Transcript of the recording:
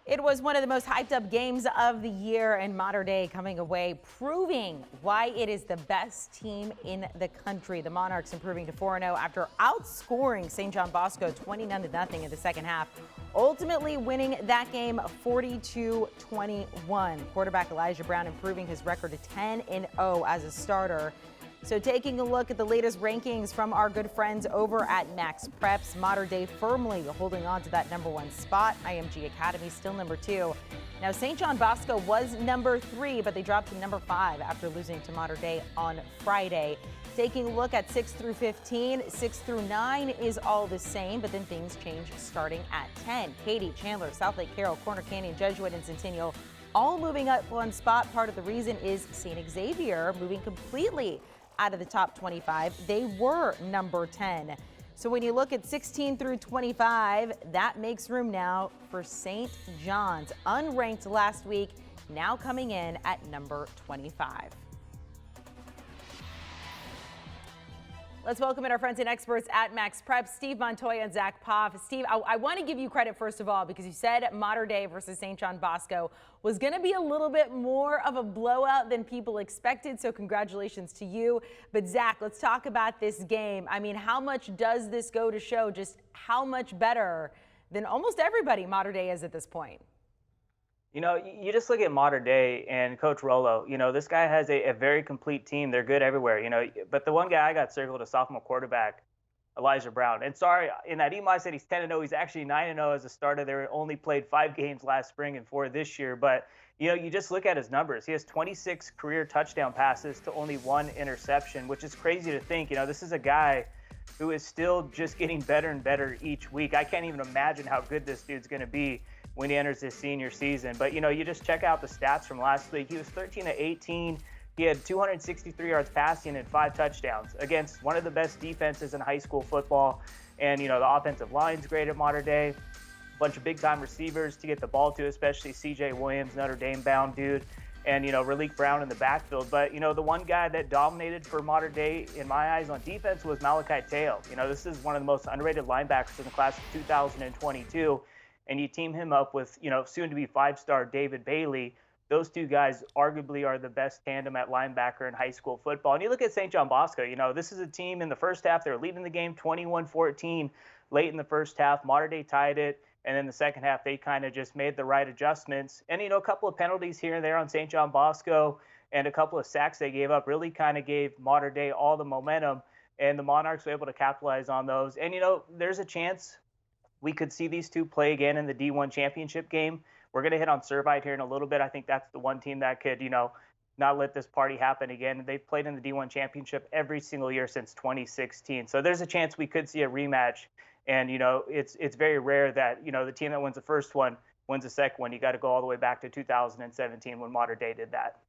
It was one of the most hyped up games of the year, and Mater Dei coming away proving why it is the best team in the country. The Monarchs improving to 4-0 after outscoring St. John Bosco 29-0 in the second half, ultimately winning that game 42-21. Quarterback Elijah Brown improving his record to 10-0 as a starter. So taking a look at the latest rankings from our good friends over at MaxPreps, Mater Dei firmly holding on to that #1 spot. IMG Academy still #2. Now St. John Bosco was #3, but they dropped to #5 after losing to Mater Dei on Friday. Taking a look at 6 through 15, 6 through 9 is all the same, but then things change starting at 10. Katy, Chandler, South Lake Carroll, Corner Canyon, Jesuit, and Centennial all moving up one spot. Part of the reason is St. Xavier moving completely out of the top 25. They were #10. So when you look at 16 through 25, that makes room now for St. John's, unranked last week, now coming in at #25. Let's welcome in our friends and experts at MaxPreps, Steve Montoya and Zack Poff. Steve, I want to give you credit, first of all, because you said Mater Dei versus St. John Bosco was going to be a little bit more of a blowout than people expected, so congratulations to you. But Zack, let's talk about this game. I mean, how much does this go to show just how much better than almost everybody Mater Dei is at this point? You know, you just look at Mater Dei and Coach Rollo. You know, this guy has a very complete team. They're good everywhere, you know. But the one guy I got circled, a sophomore quarterback, Elijah Brown. And sorry, in that email I said he's 10-0. He's actually 9-0 as a starter. They only played 5 games last spring and 4 this year. But, you know, you just look at his numbers. He has 26 career touchdown passes to only 1 interception, which is crazy to think. You know, this is a guy who is still just getting better and better each week. I can't even imagine how good this dude's going to be when he enters his senior season. But, you know, you just check out the stats from last week. He was 13-18. He had 263 yards passing and 5 touchdowns against one of the best defenses in high school football. And, you know, the offensive line's great at Mater Dei. A bunch of big-time receivers to get the ball to, especially C.J. Williams, Notre Dame-bound dude, and, you know, Raleek Brown in the backfield. But, you know, the one guy that dominated for Mater Dei, in my eyes, on defense was Malachi Teo. You know, this is one of the most underrated linebackers in the class of 2022. And you team him up with, you know, soon-to-be 5-star David Bailey. Those two guys arguably are the best tandem at linebacker in high school football. And you look at St. John Bosco, you know, this is a team in the first half, they were leading the game 21-14 late in the first half. Mater Dei tied it. And then the second half, they kind of just made the right adjustments. And, you know, a couple of penalties here and there on St. John Bosco and a couple of sacks they gave up really kind of gave Mater Dei all the momentum. And the Monarchs were able to capitalize on those. And, you know, there's a chance we could see these two play again in the D1 championship game. We're going to hit on Servite here in a little bit. I think that's the one team that could, you know, not let this party happen again. They've played in the D1 championship every single year since 2016. So there's a chance we could see a rematch. And, you know, it's very rare that, you know, the team that wins the first one wins the second one. You got to go all the way back to 2017 when Mater Dei did that.